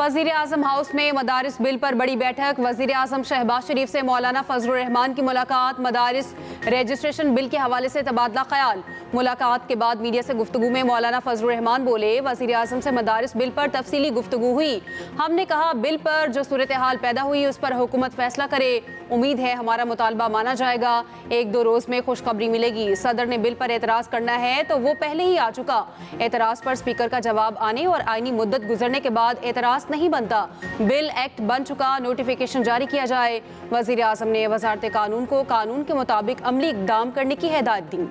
वजीर आजम हाउस में मदारिस बिल पर बड़ी बैठक। वजीर आजम शहबाज शरीफ से मौलाना फजलुर रहमान की मुलाकात। मदारिस रजिस्ट्रेशन बिल के हवाले से तबादला ख्याल। मुलाकात के बाद मीडिया से गुफ्तगू में मौलाना फजलुर रहमान बोले, वजीर आजम से मदारिस बिल पर तफसीली गुफ्तगू हुई। हमने कहा बिल पर जो सूरत हाल पैदा हुई उस पर हुकूमत फैसला करे। उम्मीद है हमारा मुतालबा माना जाएगा। 1-2 रोज में खुशखबरी मिलेगी। सदर ने बिल पर एतराज करना है तो वो पहले ही आ चुका। एतराज पर स्पीकर का जवाब आने और आईनी मुद्दत गुजरने के बाद एतराज नहीं बनता। बिल एक्ट बन चुका, नोटिफिकेशन जारी किया जाए। वजीर आजम ने वजारत कानून को कानून के मुताबिक अमली इक़दाम करने की हिदायत दी।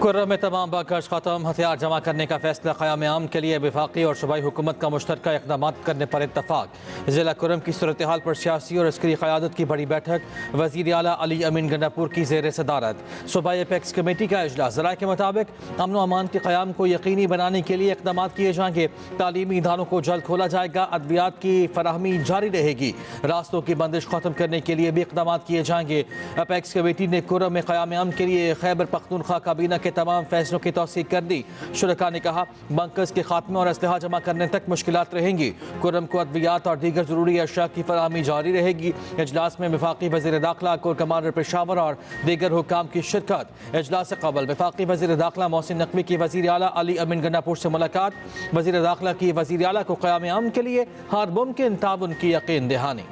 कुर्रम में तमाम बकश खत्म, हथियार जमा करने का फैसला क़याम आम के लिए वफाकी और सूबाई हुकूमत का मुश्तरका इक़दाम करने पर इत्तफाक। ज़िला कुर्रम की सूरत हाल पर सियासी और अस्करी क़यादत की बड़ी बैठक। वज़ीर आला अली अमीन गंडापुर की ज़ेर सदारत सूबाई एपेक्स कमेटी का इजलास। ज़राए के मुताबिक अमन व अमान के क़याम को यकीनी बनाने के लिए इक़दाम किए जाएंगे। तालीमी इदारों को जल्द खोला जाएगा। अद्वियात की फराहमी जारी रहेगी। रास्तों की बंदिश ख़त्म करने के लिए भी इक़दाम किए जाएंगे। एपेक्स कमेटी ने कुर्रम में क़याम आम के लिए खैबर पख्तूनख्वा काबीना के तमाम फैसलों की तौसीक कर दी। शुरका ने कहा बंकर्स के खात्मे और असलहा जमा करने तक मुश्किलात रहेंगी। कुर्रम को अद्वियात और दीगर जरूरी अशिया की फराहमी जारी रहेगी। इजलास में वफाकी वज़ीर दाखिला, कोर कमांडर पेशावर और दीगर हुकाम की शिरकत। इजलास से कबल वफाकी वज़ीर दाखिला मोहसिन नकवी की वज़ीर आला अली अमीन गंडापुर से मुलाकात। वज़ीर दाखिला की वज़ीर आला को क़याम आम के लिए हर मुमकिन ताउन की यकीन दहानी।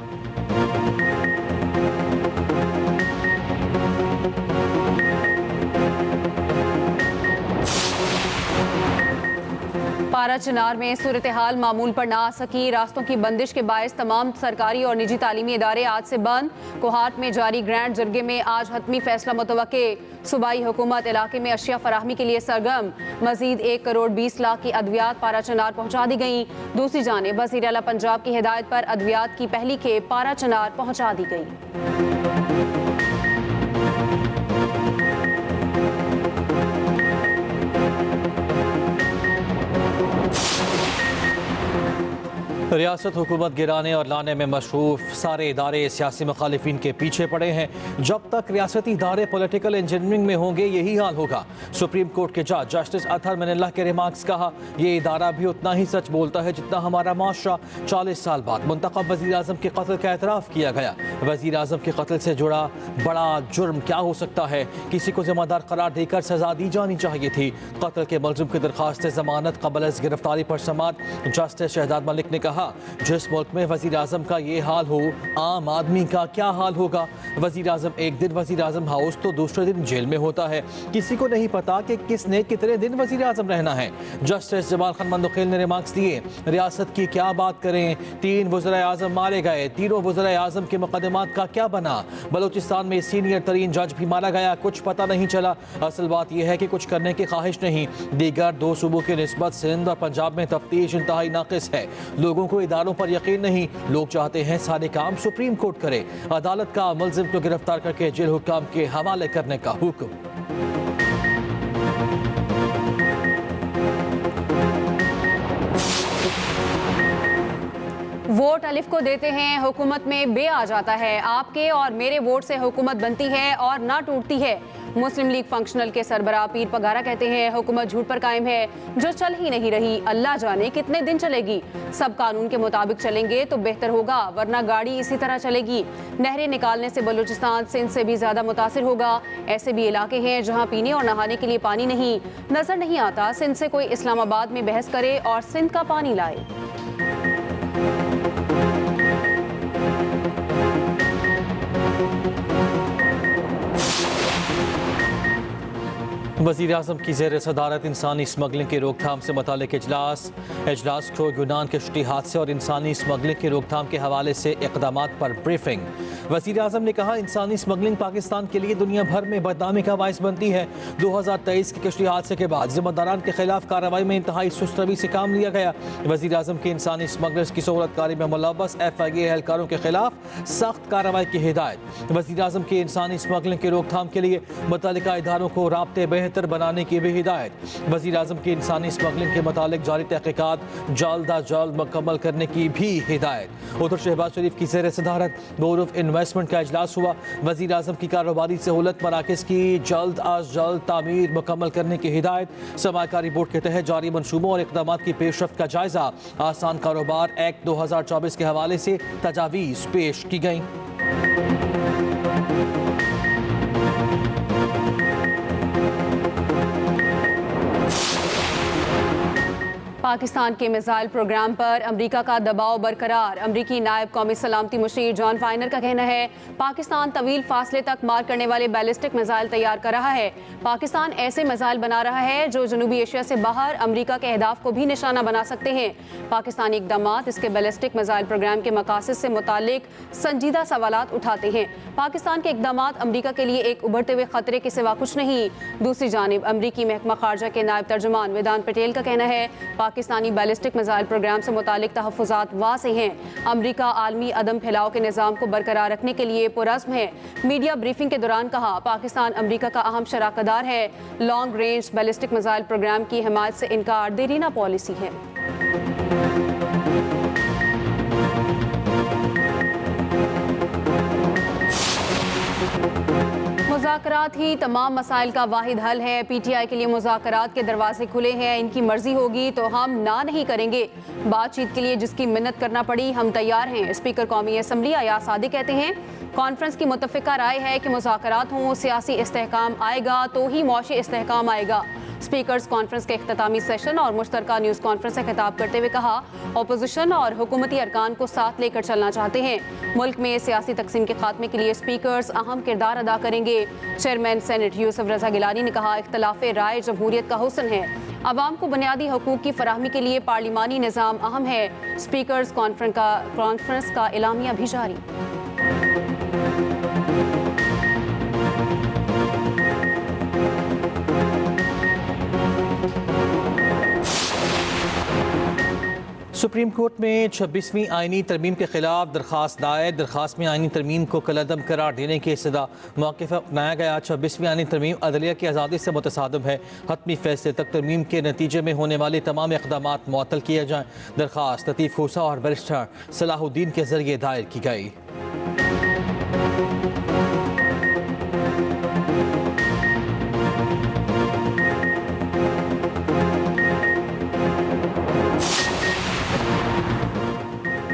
पारा चिनार में सूरत हाल मामूल पर ना आ सकी। रास्तों की बंदिश के बायस तमाम सरकारी और निजी तालीमी इदारे आज से बंद। कोहाट में जारी ग्रैंड जरगे में आज हतमी फैसला मुतवक्के। सूबाई हुकूमत इलाके में अशिया फराहमी के लिए सरगर्म। मजीद 1 करोड़ 20 लाख की अद्वियात पारा चिनार पहुँचा दी गई। दूसरी जानिब वज़ीर आला पंजाब की हिदायत पर अद्वियात की पहली खेप पारा चिनार पहुँचा दी गई। रियासत हुकूमत गिराने और लाने में मशरूफ सारे इदारे सियासी मुखालिफिन के पीछे पड़े हैं। जब तक रियासती इदारे पॉलिटिकल इंजीनियरिंग में होंगे यही हाल होगा। सुप्रीम कोर्ट के जज जस्टिस अतहर मिनल्लाह के रिमार्क्स कहा, ये इदारा भी उतना ही सच बोलता है जितना हमारा माशरा। 40 साल बाद मुंतखब वज़ीर आज़म के कत्ल का एतराफ़ किया गया। वज़ीर आज़म के कत्ल से जुड़ा बड़ा जुर्म क्या हो सकता है? किसी को ज़िम्मेदार करार देकर सजा दी जानी चाहिए थी। कत्ल के मुलज़िम की दरख्वास्त ज़मानत कबल अज़ गिरफ्तारी पर समाअत। जस्टिस शहजाद मलिक ने कहा, जिस मुल्क में वज़ीर आज़म का ये हाल हो, आम आदमी का क्या हाल होगा? वज़ीर आज़म एक दिन वज़ीर आज़म हाउस तो दूसरे दिन जेल में होता है। किसी को नहीं पता कि किसने कितने दिन वज़ीर आज़म रहना है। जस्टिस जमाल खान मंदुखेल ने रिमार्क्स दिए, रियासत की क्या बात करें, 3 वज़ीर आज़म मारे गए, तीनों वज़ीर आज़म के मुकदमात का क्या बना? बलूचिस्तान में सीनियर तरीन जज भी मारा गया, कुछ पता नहीं चला। असल बात यह है कि कुछ करने की ख्वाहिश नहीं। दीगर 2 सूबों की निस्बत सिंध और पंजाब में तफ्तीश इंतहाई नाक़िस है। लोगों को इदारों पर यकीन नहीं। लोग चाहते हैं सारे काम सुप्रीम कोर्ट करे। अदालत का मुलजिम को गिरफ्तार करके जेल हुक्काम के हवाले करने का हुक्म। वोट अलिफ को देते हैं, हुकूमत में बे आ जाता है। आपके और मेरे वोट से हुकूमत बनती है और ना टूटती है। मुस्लिम लीग फंक्शनल के सरबराह पीर पगारा कहते हैं, हुकूमत झूठ पर कायम है जो चल ही नहीं रही। अल्लाह जाने कितने दिन चलेगी। सब कानून के मुताबिक चलेंगे तो बेहतर होगा, वरना गाड़ी इसी तरह चलेगी। नहरें निकालने से बलूचिस्तान सिंध से भी ज्यादा मुतासिर होगा। ऐसे भी इलाके हैं जहाँ पीने और नहाने के लिए पानी नहीं। नजर नहीं आता सिंध से कोई इस्लामाबाद में बहस करे और सिंध का पानी लाए। वज़ीर आज़म की ज़ेर सदारत इंसानी स्मगलिंग की रोकथाम से मुतालिक इजलास को यूनान कश्ती हादसे और इंसानी स्मगलिंग की रोकथाम के हवाले से इक़दामात पर ब्रीफिंग। वज़ीर आज़म ने कहा, इंसानी स्मगलिंग पाकिस्तान के लिए दुनिया भर में बदनामी का बाइस बनती है। 2023 के कश्ती हादसे के बाद ज़िम्मेदारान के खिलाफ कार्रवाई में इंतहाई सुस्त रवि से काम लिया गया। वज़ीर आज़म के इंसानी स्मगलर्स की सहूलतकारी में मुलव्वस FIA एहलकारों के खिलाफ सख्त कार्रवाई की हिदायत। वज़ीर आज़म की इंसानी स्मगलिंग की रोकथाम के लिए मुतल्लिका इदारों को राब्ते बेहतर बेहतर बनाने की भी हिदायत। वज़ीर आज़म की इंसानी स्मगलिंग के मुतालिक जारी तहकीकात जल्द अज जल्द मुकम्मल करने की भी हिदायत। उधर शहबाज शरीफ की ज़ेर सदारत बोर्ड ऑफ इन्वेस्टमेंट का इजलास हुआ। वज़ीर आज़म की कारोबारी सहूलत मराकज़ की जल्द अज जल्द तामीर मुकम्मल करने की हिदायत। सरमाकारी बोर्ड के तहत जारी मनसूबों और इक़दाम की पेशरफ्त का जायजा। आसान कारोबार एक्ट 2024 के हवाले से तजावीज़ पेश की गई। पाकिस्तान के मिसाइल प्रोग्राम पर अमेरिका का दबाव बरकरार। अमेरिकी नायब कौमी सलामती मुशीर जॉन फाइनर का कहना है पाकिस्तान तवील फासले तक मार करने वाले बैलिस्टिक मिसाइल तैयार कर रहा है। पाकिस्तान ऐसे मिसाइल बना रहा है जो जनूबी एशिया से बाहर अमेरिका के अहदाफ को भी निशाना बना सकते हैं। पाकिस्तानी इक़दामात इसके बैलिस्टिक मिसाइल प्रोग्राम के मकासद से मुतालिक संजीदा सवालात उठाते हैं। पाकिस्तान के इक़दामात अमेरिका के लिए एक उभरते हुए खतरे के सिवा कुछ नहीं। दूसरी जानिब अमेरिकी महकमा खारजा के नायब तर्जुमान वेदांत पटेल का कहना है पाकिस्तानी बैलिस्टिक मिसाइल प्रोग्राम से मुतालिक तहफ़्फ़ुज़ात वाज़ेह हैं। अमेरिका आलमी अदम फैलाव के निज़ाम को बरकरार रखने के लिए पुरज़्म है। मीडिया ब्रीफिंग के दौरान कहा पाकिस्तान अमेरिका का अहम शराकतदार है। Long range ballistic missile program की हिमायत से इनकार देरीना पॉलिसी है। मुज़ाकरात ही तमाम मसाइल का वाहिद हल है। PTI के लिए मुज़ाकरात के दरवाजे खुले हैं। इनकी मर्जी होगी तो हम ना नहीं करेंगे। बातचीत के लिए जिसकी मिन्नत करना पड़ी हम तैयार हैं। स्पीकर कौमी असम्बली अयाज सादी कहते हैं कॉन्फ्रेंस की मुत्तफ़िका राय है कि मुज़ाकरात हों, सियासी इस्तेहकाम आएगा तो ही मौशी इस्तेहकाम आएगा। स्पीकर्स कॉन्फ्रेंस के इख्तितामी सेशन और मुश्तरका न्यूज़ कॉन्फ्रेंस से खिताब करते हुए कहा अपोजिशन और हुकूमती अरकान को साथ लेकर चलना चाहते हैं। मुल्क में सियासी तकसीम के खात्मे के लिए स्पीकर्स अहम किरदार अदा करेंगे। चेयरमैन सेनेट यूसुफ रजा गिलानी ने कहा इख्तिलाफ राय जमहूरियत का हुस्न है। अवाम को बुनियादी हकूक़ की फराहमी के लिए पार्लिमानी निज़ाम अहम है। स्पीकर्स कॉन्फ्रेंस का एलामिया भी जारी। सुप्रीम कोर्ट में 26वीं आईनी तरमीम के खिलाफ दरखास्त दायर। दरखास्त में आईनी तरमीम को कलअदम करार देने की सदा मौक़िफ़ अपनाया गया। 26वीं आईनी तरमीम अदलिया की आज़ादी से मुतसादिम है। हतमी फैसले तक तरमीम के नतीजे में होने वाले तमाम इक़दामात मुअत्तल किए जाएँ। दरखास्त लतीफ़ खोसा और बैरिस्टर सलाहुद्दीन के ज़रिए दायर की गई।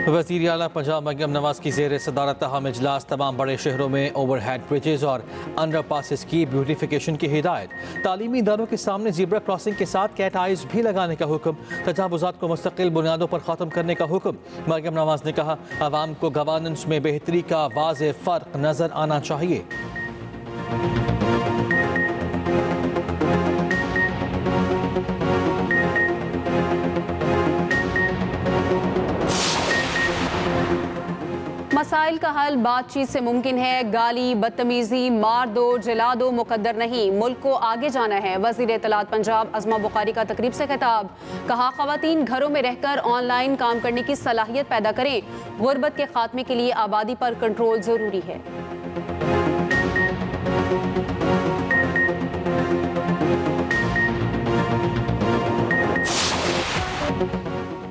वज़ीर आला पंजाब मरियम नवाज़ की ज़ेर सदारत अहम इजलास। तमाम बड़े शहरों में ओवर हेड ब्रिजेज़ और अंडर पासिस की ब्यूटिफिकेशन की हिदायत। तालीमी इदारों के सामने ज़ीब्रा क्रॉसिंग के साथ कैट आइज़ भी लगाने का हुक्म। तजावुज़ात को मुस्तकिल बुनियादों पर ख़त्म करने का हुक्म। मरियम नवाज़ ने कहा आवाम को गवर्नेंस में बेहतरी का वाज़ेह फ़र्क नज़र आना चाहिए। मसाइल का हल बातचीत से मुमकिन है। गाली, बदतमीजी, मार दो, जला दो मुकद्दर नहीं। मुल्क को आगे जाना है। वज़ीर इत्तलात पंजाब अज़मा बुखारी का तकरीब से खिताब। कहा ख़वातीन घरों में रहकर ऑनलाइन काम करने की सलाहियत पैदा करें। गुर्बत के खात्मे के लिए आबादी पर कंट्रोल ज़रूरी है।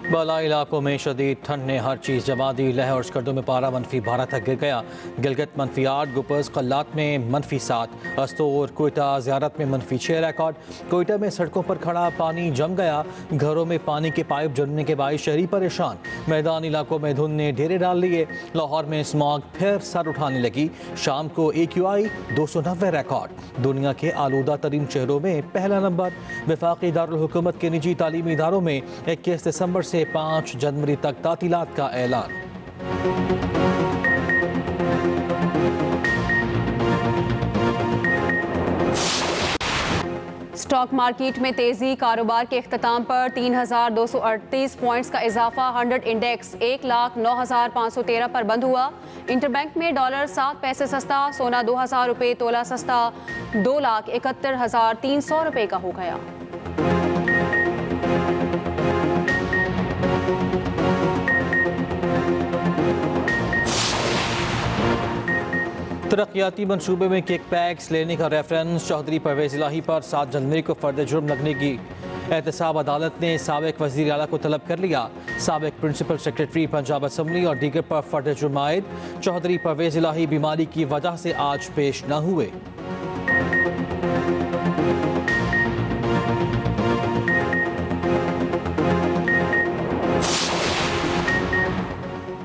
बाला इलाकों में शदीद ठंड ने हर चीज़ जमा दी। लाहौर स्कर्दों में पारा -12 तक गिर गया। गिलगित -8, गुपर्स कल्लात में -7, अस्तोर कोयटा ज़ियारत में -6 रिकॉर्ड। कोयटा में सड़कों पर खड़ा पानी जम गया। घरों में पानी के पाइप जमने के बायस शहरी परेशान। मैदानी इलाकों में धुंध ने डेरे डाल लिए। लाहौर में स्मॉग फिर सर उठाने लगी। शाम को AQI 290 रिकॉर्ड। दुनिया के आलूदा तरीन शहरों में पहला नंबर। वफाकी दारुल हुकूमत के निजी तालीमी इदारों में 21 दिसंबर से 5 जनवरी तक तातीलात का ऐलान। स्टॉक मार्केट में तेजी। कारोबार के इख्तिताम पर 3,238 पॉइंट्स का इजाफा। 100 इंडेक्स 1,09,513 पर बंद हुआ। इंटरबैंक में डॉलर 7 पैसे सस्ता। सोना 2,000 रुपये तोला सस्ता 2,71,300 रुपये का हो गया। तरक्याती मनसूबे में किक बैक्स लेने का रेफरेंस चौधरी परवेज इलाही पर 7 जनवरी को फर्द जुर्म लगने की एहतसाब अदालत ने साबिक वज़ीर आला को तलब कर लिया। साबिक प्रिंसिपल सेक्रेटरी पंजाब असम्बली और दीगर पर फर्द जुर्म आयद चौधरी परवेज इलाही बीमारी की वजह से आज पेश न हुए।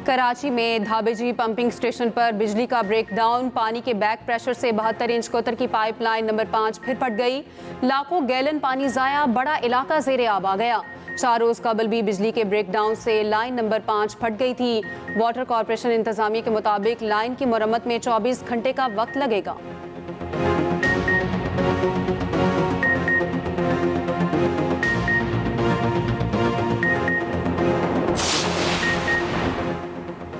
कराची में धाबेजी पंपिंग स्टेशन पर बिजली का ब्रेकडाउन, पानी के बैक प्रेशर से 72 इंच कोतर की पाइपलाइन नंबर 5 फिर फट गई। लाखों गैलन पानी जाया, बड़ा इलाका ज़ेरे आब आ गया। 4 रोज कबल भी बिजली के ब्रेकडाउन से लाइन नंबर 5 फट गई थी। वाटर कॉरपोरेशन इंतजामिया के मुताबिक लाइन की मरम्मत में 24 घंटे का वक्त लगेगा।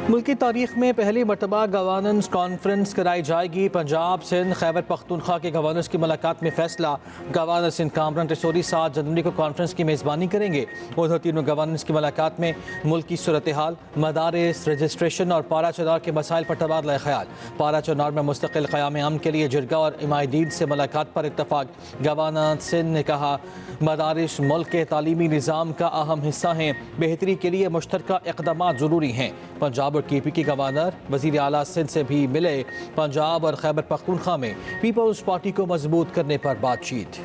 मुल्की तारीख में पहली मरतबा गवर्नेंस कॉन्फ्रेंस कराई जाएगी। पंजाब सिंध खैबर पख्तूनख्वा के गवर्नर्स की मुलाकात में फैसला। गवर्नर सिंध कामरान टिसोरी 7 जनवरी को कॉन्फ्रेंस की मेज़बानी करेंगे। उधर तीनों गवर्नर्स की मुलाकात में मुल्क की सूरत हाल, मदारिस, रजिस्ट्रेशन और पारा चनार के मसाइल पर तबादला ख्याल। पारा चनार में मुस्तकिल क़याम अमन के लिए जिरगा और इमादीन से मुलाकात पर इत्तफाक। गवर्नर सिंध ने कहा मदारिस मुल्क के तालीमी निज़ाम का अहम हिस्सा हैं, बेहतरी के लिए मुश्तरका इक़दामात ज़रूरी हैं। पंजाब और KP के गवर्नर वज़ीर आला सिंध से भी मिले। पंजाब और खैबर पख्तूनख्वा में पीपल्स पार्टी को मजबूत करने पर बातचीत।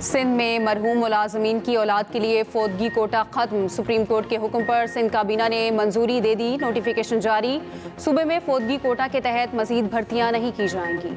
सिंध में मरहूम मुलाजमीन की औलाद के लिए फौदगी कोटा खत्म। सुप्रीम कोर्ट के हुक्म पर सिंध काबीना ने मंजूरी दे दी। नोटिफिकेशन जारी। सूबे में फौदगी कोटा के तहत मजीद भर्तियां नहीं की जाएंगी।